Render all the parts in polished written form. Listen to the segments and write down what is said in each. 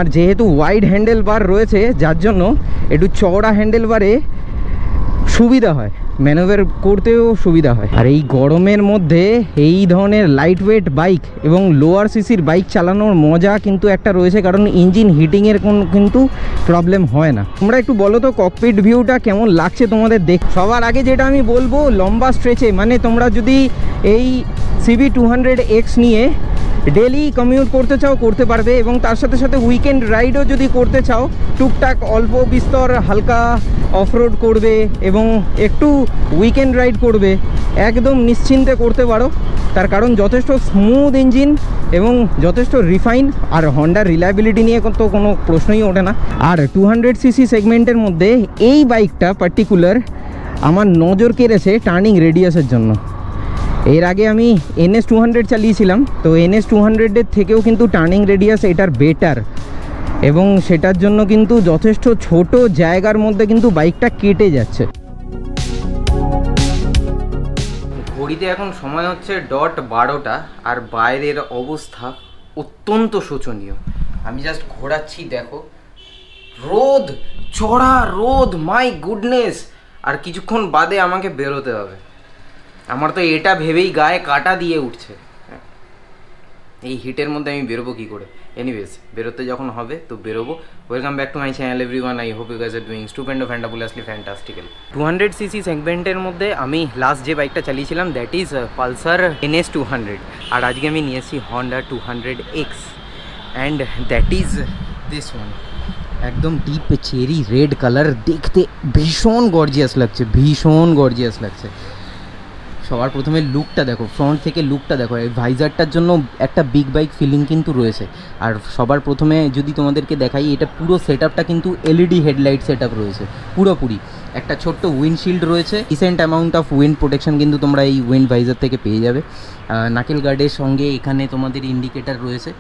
আর যেহেতু wide handle বার রয়েছে যার জন্য একটু চওড়া হ্যান্ডেল বারে সুবিধা হয়, ম্যানোভার করতেও সুবিধা হয়। আর এই গরমের মধ্যে এই ধরনের লাইট ওয়েট বাইক এবং লোয়ার সিসির বাইক চালানোর মজা কিন্তু একটা রয়েছে, কারণ ইঞ্জিন হিটিংয়ের কিন্তু প্রবলেম হয় না। তোমরা একটু বলো তো ককপিট ভিউটা কেমন লাগছে তোমাদের দেখ। সবার আগে যেটা আমি বলবো, লম্বা স্ট্রেচে মানে তোমরা যদি এই CB200X নিয়ে ডেলি কমিউট করতে চাও করতে পারবে, এবং তার সাথে সাথে উইকেন্ড রাইডও যদি করতে চাও, টুকটাক অল্প বিস্তর হালকা অফরোড করবে এবং একটু উইকেন্ড রাইড করবে, একদম নিশ্চিন্তে করতে পারো। তার কারণ যথেষ্ট স্মুথ ইঞ্জিন এবং যথেষ্ট রিফাইন, আর হন্ডার রিলায়েবিলিটি নিয়ে তো কোনো প্রশ্নই ওঠে না। আর 200cc সেগমেন্টের মধ্যে এই বাইকটা পার্টিকুলার আমার নজর কেড়েছে টার্নিং রেডিয়াসের জন্য। এর আগে আমি NS200 চালিয়েছিলাম, তো NS200-এর থেকেও কিন্তু টার্নিং রেডিয়াস এটার বেটার, এবং সেটার জন্য কিন্তু যথেষ্ট ছোট জায়গার মধ্যে কিন্তু বাইকটা কেটে যাচ্ছে। ঘড়িতে এখন সময় হচ্ছে 12:00, আর বাইরের অবস্থা অত্যন্ত শোচনীয়। আমি জাস্ট ঘোরাচ্ছি, দেখো রোদ, চড়া রোদ, মাই গুডনেস। আর কিছুক্ষণ বাদে আমাকে বেরোতে হবে। আমার তো এটা ভেবেই গায়ে কাটা দিয়ে উঠছে, এই হিটের মধ্যে আমি বেরোবো কী করে। এনিওয়েজ, বেরোতে যখন হবে তো বেরোবো। Welcome back to my channel everyone, I hope you guys are doing stupendo fantabulously fantastical. 200cc সেগমেন্টের মধ্যে আমি লাস্ট যে বাইকটা চালিয়েছিলাম দ্যাট ইজ পালসার NS200, আর আজকে আমি নিয়েছি Honda 200X, and that is this one. একদম ডিপ চেরি রেড কালার, দেখতে ভীষণ গর্জিয়াস লাগছে, ভীষণ গর্জিয়াস লাগছে। সবার প্রথমে লুকটা দেখো, ফ্রন্ট থেকে লুকটা দেখো, এই ভাইজারটার জন্য একটা বিগ বাইক ফিলিং কিন্তু রয়েছে। আর সবার প্রথমে যদি তোমাদেরকে দেখাই, এটা পুরো সেটআপটা কিন্তু LED হেডলাইট সেটআপ রয়েছে পুরোপুরি। একটা ছোট্ট উইন্ডশিল্ড রয়েছে, decent amount of wind protection কিন্তু তোমরা এই উইন্ড ভাইজার থেকে পেয়ে যাবে। নাকেল গার্ডের সঙ্গে এখানে তোমাদের ইন্ডিকেটার রয়েছে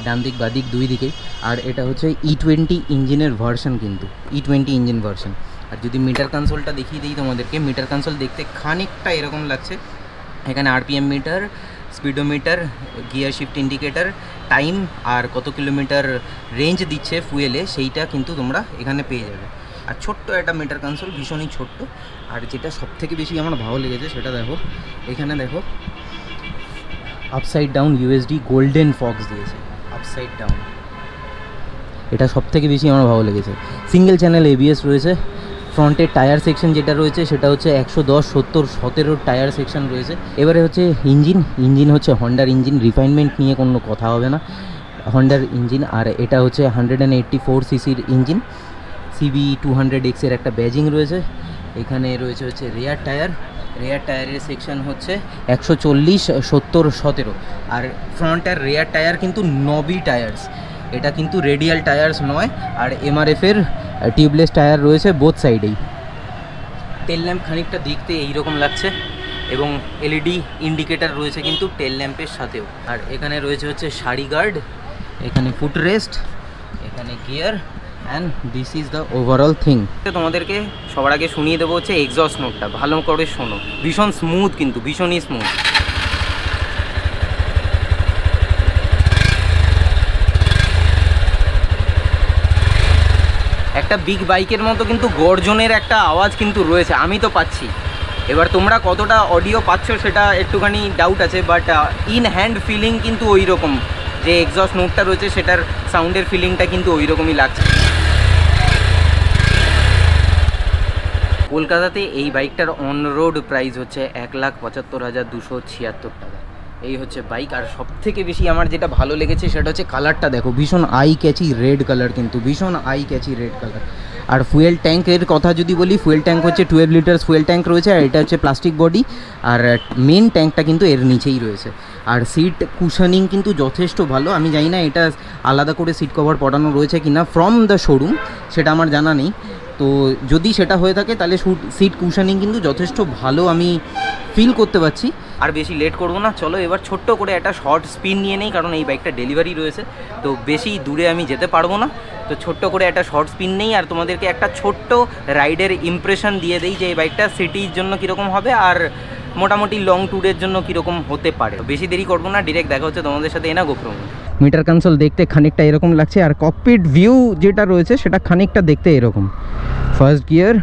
ডান দিক বাদিক দুই দিকেই। আর এটা হচ্ছে E20 ইঞ্জিনের ভার্সন, কিন্তু E20 ইঞ্জিন ভার্সন। আর যদি মিটার কনসোলটা দেখিয়ে দিই তোমাদেরকে, মিটার কনসোল দেখতে খানিকটা এরকম লাগছে। এখানে RPM meter, speedometer, gear shift indicator, time, আর কত কিলোমিটার রেঞ্জ দিচ্ছে ফুয়েলে সেইটা কিন্তু তোমরা এখানে পেয়ে যাবে। আর ছোট্ট একটা মিটার কনসোল, ভীষণই ছোট্ট। আর যেটা সবথেকে বেশি আমার ভালো লেগেছে সেটা দেখো, এখানে দেখো upside down USD golden Fox দিয়েছে, আপসাইড ডাউন। এটা সবথেকে বেশি আমার ভালো লেগেছে। সিঙ্গেল চ্যানেল ABS রয়েছে। ফ্রন্টের টায়ার সেকশন যেটা রয়েছে সেটা হচ্ছে 110, 70, 17 টায়ার সেকশন রয়েছে। এবারে হচ্ছে ইঞ্জিন হচ্ছে হন্ডার ইঞ্জিন, রিফাইনমেন্ট নিয়ে কোনো কথা হবে না, হন্ডার ইঞ্জিন। আর এটা হচ্ছে 184cc-র ইঞ্জিন। CB200X-এর একটা ব্যাজিং রয়েছে। এখানে রয়েছে হচ্ছে রেয়ার টায়ারের সেকশন হচ্ছে 140, 70, 17। আর ফ্রন্ট আর রেয়ার টায়ার কিন্তু নবি টায়ার্স, এটা কিন্তু রেডিয়াল টায়ার্স নয়। আর MRF-এর টিউবলেস টায়ার রয়েছে বোথ সাইডেই। টেল ল্যাম্প খানিকটা দেখতে এইরকম লাগছে, এবং LED ইন্ডিকেটার রয়েছে কিন্তু টেল ল্যাম্পের সাথেও। আর এখানে রয়েছে হচ্ছে সারি গার্ড, এখানে ফুট রেস্ট, এখানে gear, and this is the overall thing. তোমাদেরকে সবার আগে শুনিয়ে দেবো হচ্ছে এক্সস্ট নোটটা, ভালো করে শোনো, ভীষণ স্মুথ, কিন্তু ভীষণই স্মুথ। একটা বিগ বাইকের মতো কিন্তু গর্জনের একটা আওয়াজ কিন্তু রয়েছে, আমি তো পাচ্ছি। এবার তোমরা কতটা অডিও পাচ্ছ সেটা একটুখানি ডাউট আছে, বাট ইন হ্যান্ড ফিলিং কিন্তু ওই রকম, যে এক্সস্ট নোটটা রয়েছে সেটার সাউন্ডের ফিলিংটা কিন্তু ওই রকমই লাগছে। কলকাতাতে এই বাইকটার অন রোড প্রাইস হচ্ছে 1,75,276 টাকা। এই হচ্ছে বাইক। আর সবথেকে বেশি আমার যেটা ভালো লেগেছে সেটা হচ্ছে কালারটা দেখো, ভীষণ আই ক্যাচি রেড কালার, কিন্তু ভীষণ আই ক্যাচি রেড কালার। আর ফুয়েল ট্যাঙ্কের কথা যদি বলি, ফুয়েল ট্যাঙ্ক হচ্ছে 12 লিটার ফুয়েল ট্যাঙ্ক রয়েছে, আর এটা হচ্ছে প্লাস্টিক বডি, আর মেন ট্যাঙ্কটা কিন্তু এর নিচেই রয়েছে। আর সিট কুশনিং কিন্তু যথেষ্ট ভালো। আমি জানি না এটা আলাদা করে সিট কভার পরানো রয়েছে কিনা ফ্রম দ্য শোরুম, সেটা আমার জানা নেই। তো যদি সেটা হয়ে থাকে তাহলে সিট কুশনিং কিন্তু যথেষ্ট ভালো আমি ফিল করতে পারছি। আর বেশি লেট করবো না, চলো এবার ছোট্ট করে একটা শর্ট স্পিন নিয়ে নেই, কারণ এই বাইকটা ডেলিভারি রয়েছে, তো বেশি দূরে আমি যেতে পারবো না। তো ছোট্ট করে একটা শর্ট স্পিন নেই, আর তোমাদেরকে একটা ছোট্ট রাইডের ইমপ্রেশন দিয়ে দেই যে এই বাইকটা সিটির জন্য কীরকম হবে, আর মোটামুটি লং ট্যুরের জন্য কীরকম হতে পারে। বেশি দেরি করবো না, ডিরেক্ট দেখা হচ্ছে তোমাদের সাথে এনা গোপ্রো। মিটার কনসোল দেখতে খানিকটা এরকম লাগছে, আর ককপিট ভিউ যেটা রয়েছে সেটা খানিকটা দেখতে এরকম। ফার্স্ট গিয়ার,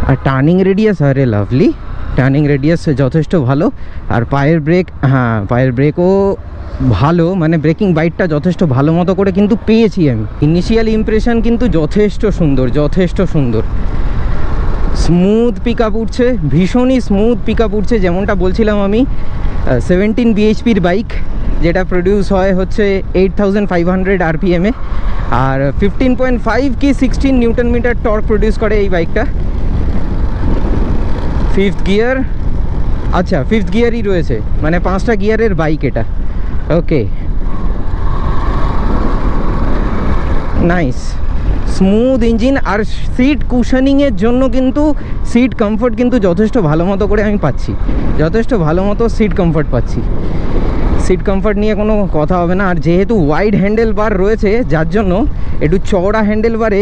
আর টার্নিং রেডিয়াস, আরে লাভলি, টার্নিং রেডিয়াস যথেষ্ট ভালো। আর পায়ের ব্রেক, হ্যাঁ পায়ের ব্রেকও ভালো, মানে ব্রেকিং বাইটটা যথেষ্ট ভালো মতো করে কিন্তু পেয়েছি আমি। ইনিশিয়াল ইমপ্রেশন কিন্তু যথেষ্ট সুন্দর, যথেষ্ট সুন্দর। স্মুথ পিক আপ উঠছে, ভীষণই স্মুথ পিক আপ উঠছে। যেমনটা বলছিলাম আমি, 17 বিএইচপির বাইক, যেটা প্রডিউস হয় হচ্ছে 8500 আরপিএমে, আর 15.5 কি 16 নিউটন মিটার টর্ক প্রডিউস করে এই বাইকটা। ফিফথ গিয়ার, আচ্ছা ফিফথ গিয়ারই রয়েছে, মানে 5টা গিয়ারের বাইক এটা। ওকে, নাইস স্মুথ ইঞ্জিন। আর সিট কুশনিংয়ের জন্য কিন্তু সিট কমফোর্ট কিন্তু যথেষ্ট ভালো মতো করে আমি পাচ্ছি, যথেষ্ট ভালো মতো সিট কমফোর্ট পাচ্ছি। সিট কমফোর্ট নিয়ে কোনো কথা হবে না। আর যেহেতু ওয়াইড হ্যান্ডেল বার রয়েছে, যার জন্য একটু চওড়া হ্যান্ডেল বারে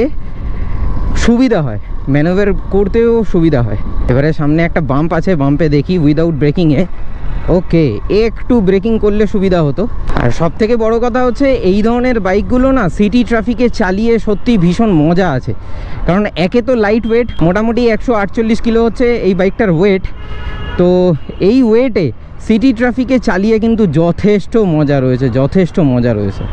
সুবিধা হয়, ম্যানোভার করতেও সুবিধা হয়। এবারে সামনে একটা বাম্প আছে, বাম্পে দেখি উইদাউট ব্রেকিংয়ে, ওকে একটু ব্রেকিং করলে সুবিধা হতো। আর সব থেকে বড় কথা হচ্ছে এই ধরনের বাইকগুলো না সিটি ট্রাফিকে চালিয়ে সত্যি ভীষণ মজা আছে। কারণ একে তো লাইট ওয়েট, মোটামুটি 148 কিলো হচ্ছে এই বাইকটার ওয়েট। তো এই ওয়েটে সিটি ট্রাফিকে চালিয়ে কিন্তু যথেষ্ট মজা রয়েছে, যথেষ্ট মজা রয়েছে।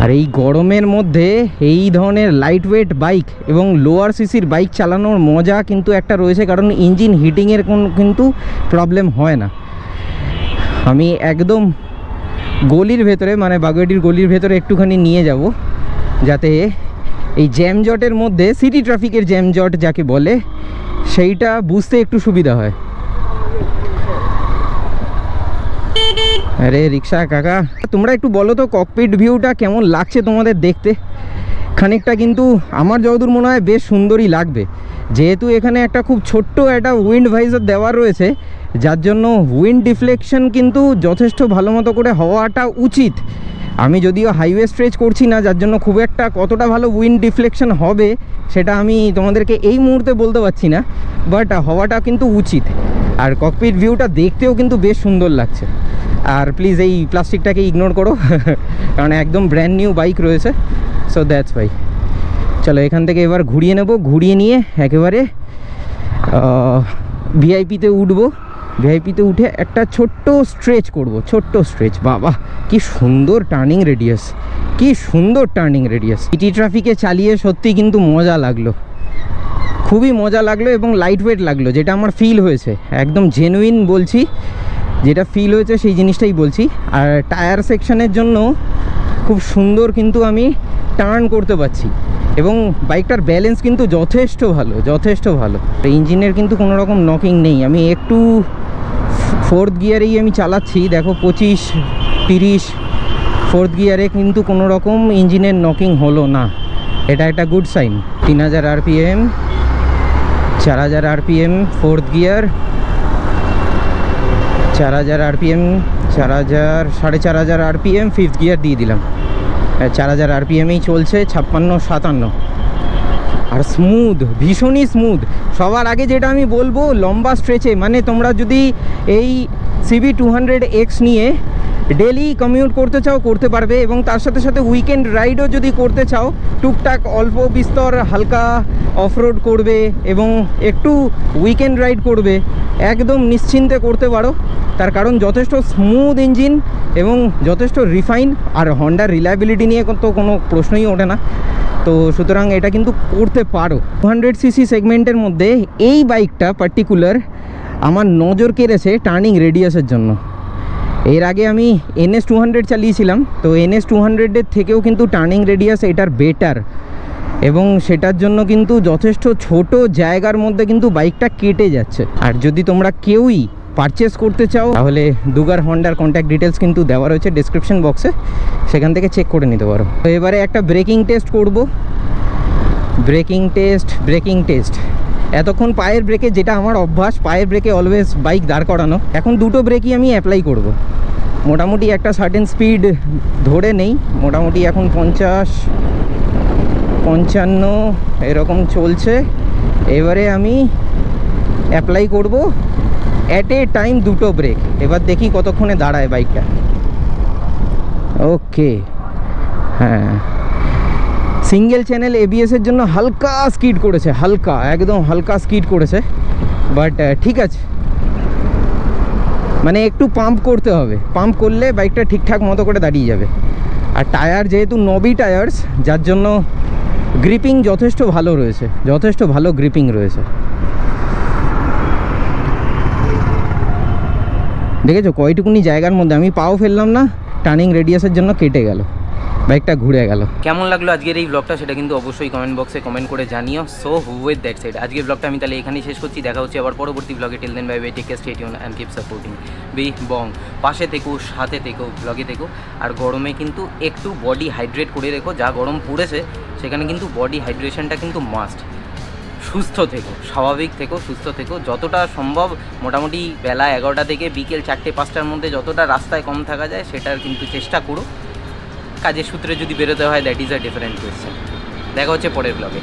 আর এই গরমের মধ্যে এই ধরনের লাইট ওয়েট বাইক এবং লোয়ার সিসির বাইক চালানোর মজা কিন্তু একটা রয়েছে, কারণ ইঞ্জিন হিটিংয়ের কিন্তু প্রবলেম হয় না। আমি একদম গলির ভেতরে, মানে বাগুইআটির গলির ভেতরে একটুখানি নিয়ে যাব, যাতে এই জ্যামজটের মধ্যে, সিটি ট্রাফিকের জ্যামজট যাকে বলে, সেইটা বুঝতে একটু সুবিধা হয়। আরে রিক্সা কাকা, তোমরা একটু বলো তো ককপিট ভিউটা কেমন লাগছে তোমাদের দেখতে? খানিকটা কিন্তু আমার যতদূর মনে হয় বেশ সুন্দরই লাগবে, যেহেতু এখানে একটা খুব ছোট্ট একটা উইন্ড ভাইজার দেওয়া রয়েছে, যার জন্য উইন্ড ডিফ্লেকশন কিন্তু যথেষ্ট ভালো মতো করে হওয়াটা উচিত। আমি যদিও হাইওয়ে স্ট্রেচ করছি না, যার জন্য খুব একটা কতটা ভালো উইন্ড ডিফ্লেকশন হবে সেটা আমি তোমাদেরকে এই মুহূর্তে বলতে পারছি না, বাট হওয়াটা কিন্তু উচিত। আর ককপিট ভিউটা দেখতেও কিন্তু বেশ সুন্দর লাগছে। আর প্লিজ এই প্লাস্টিকটাকে ইগনোর করো, কারণ একদম ব্র্যান্ড নিউ বাইক রয়েছে। সো দ্যাটস ভাই, চলো এখান থেকে এবার ঘুরিয়ে নেব, ঘুরিয়ে নিয়ে একেবারে ভিআইপিতে উঠবো। ভিআইপিতে উঠে একটা ছোট্ট স্ট্রেচ করব, ছোট্ট স্ট্রেচ। বাবা কি সুন্দর টার্নিং রেডিয়াস, কি সুন্দর টার্নিং রেডিয়াস। সিটি ট্রাফিকে চালিয়ে সত্যি কিন্তু মজা লাগলো, খুবই মজা লাগলো এবং লাইট ওয়েট লাগলো, যেটা আমার ফিল হয়েছে। একদম জেনুইন বলছি, যেটা ফিল হয়েছে সেই জিনিসটাই বলছি। আর টায়ার সেকশনের জন্য খুব সুন্দর কিন্তু আমি টার্ন করতে পারছি, এবং বাইকটার ব্যালেন্স কিন্তু যথেষ্ট ভালো, যথেষ্ট ভালো। ইঞ্জিনের কিন্তু কোনো রকম নকিং নেই। আমি একটু ফোর্থ গিয়ারেই আমি চালাচ্ছি, দেখো 25-30 ফোর্থ গিয়ারে কিন্তু কোনো রকম ইঞ্জিনের নকিং হলো না, এটা একটা good sign. 3000 RPM, 4000 RPM fourth gear, 4000 RPM, 4500 RPM fifth gear দিয়ে দিলাম। 4000 আরপিএমেই চলছে, 56-57। আর স্মুথ, ভীষণই স্মুথ। সবার আগে যেটা আমি বলবো, লম্বা স্ট্রেচে, মানে তোমরা যদি এই CB200X নিয়ে ডেলি কমিউট করতে চাও করতে পারবে, এবং তার সাথে সাথে উইকেন্ড রাইডও যদি করতে চাও, টুকটাক অল্প বিস্তর হালকা অফরোড করবে এবং একটু উইকেন্ড রাইড করবে, একদম নিশ্চিন্তে করতে পারো। তার কারণ যথেষ্ট স্মুথ ইঞ্জিন এবং যথেষ্ট রিফাইন, আর হন্ডার রিলায়েবিলিটি নিয়ে তো কোনো প্রশ্নই ওঠে না। তো সুতরাং এটা কিন্তু করতে পারো। 200cc সেগমেন্টের মধ্যে এই বাইকটা পার্টিকুলার আমার নজর কেড়েছে টার্নিং রেডিয়াসের জন্য। এর আগে আমি NS200 চালিয়েছিলাম, তো NS200-এর থেকেও কিন্তু টার্নিং রেডিয়াস এটার বেটার, এবং সেটার জন্য কিন্তু যথেষ্ট ছোট জায়গার মধ্যে কিন্তু বাইকটা কেটে যাচ্ছে। আর যদি তোমরা কেউই পারচেস করতে চাও, তাহলে দুগার হন্ডার কন্ট্যাক্ট ডিটেলস কিন্তু দেওয়া রয়েছে ডেসক্রিপশন বক্সে, সেখান থেকে চেক করে নিতে পারো। তো এবারে একটা ব্রেকিং টেস্ট করব। ব্রেকিং টেস্ট এতক্ষণ পায়ের ব্রেকে, যেটা আমার অভ্যাস, পায়ের ব্রেকে অলওয়েজ বাইক দাঁড় করানো, এখন দুটো ব্রেকই আমি অ্যাপ্লাই করব। মোটামুটি একটা সার্টেন স্পিড ধরে নেই, মোটামুটি এখন 50-55 এরকম চলছে। এবারে আমি অ্যাপ্লাই করব অ্যাট এ টাইম 2টো ব্রেক। এবার দেখি কতক্ষণে দাঁড়ায় বাইকটা। ওকে, হ্যাঁ, সিঙ্গেল চ্যানেল এবিএসের জন্য হালকা স্কিড করেছে, হালকা, একদম হালকা স্কিড করেছে, বাট ঠিক আছে, মানে একটু পাম্প করতে হবে, পাম্প করলে বাইকটা ঠিকঠাক মতো করে দাঁড়িয়ে যাবে। আর টায়ার যেহেতু নবি টায়ার্স, যার জন্য গ্রিপিং যথেষ্ট ভালো রয়েছে, যথেষ্ট ভালো গ্রিপিং রয়েছে। দেখেছো কয়টুকুনি জায়গার মধ্যে আমি পাও ফেললাম না, টার্নিং রেডিয়াসের জন্য কেটে গেল, বাইকটা ঘুরে গেল। কেমন লাগলো আজকের এই ব্লগটা সেটা কিন্তু অবশ্যই কমেন্ট বক্সে কমেন্ট করে জানিও। সো উইথ দ্যাট সাইড আজকের ব্লগটা আমি তাহলে এখানেই শেষ করছি। দেখা হচ্ছে আবার পরবর্তী ব্লগে। Till then bye bye, take care, stay tune and keep supporting be Bong. পাশে থেকো, সাথে থেকো, ব্লগে থেকো। আর গরমে কিন্তু একটু বডি হাইড্রেট করে রেখো, যা গরম পড়েছে সেখানে কিন্তু বডি হাইড্রেশনটা কিন্তু মাস্ট। সুস্থ থেকো, স্বাভাবিক থেকো, সুস্থ থেকো, যতটা সম্ভব মোটামুটি বেলা 11টা থেকে বিকেল 4টে-5টার মধ্যে যতটা রাস্তায় কম থাকা যায় সেটার কিন্তু চেষ্টা করো। কাজের সূত্রে যদি বেরোতে হয়, that is a different question. দেখা হচ্ছে পরের ব্লগে।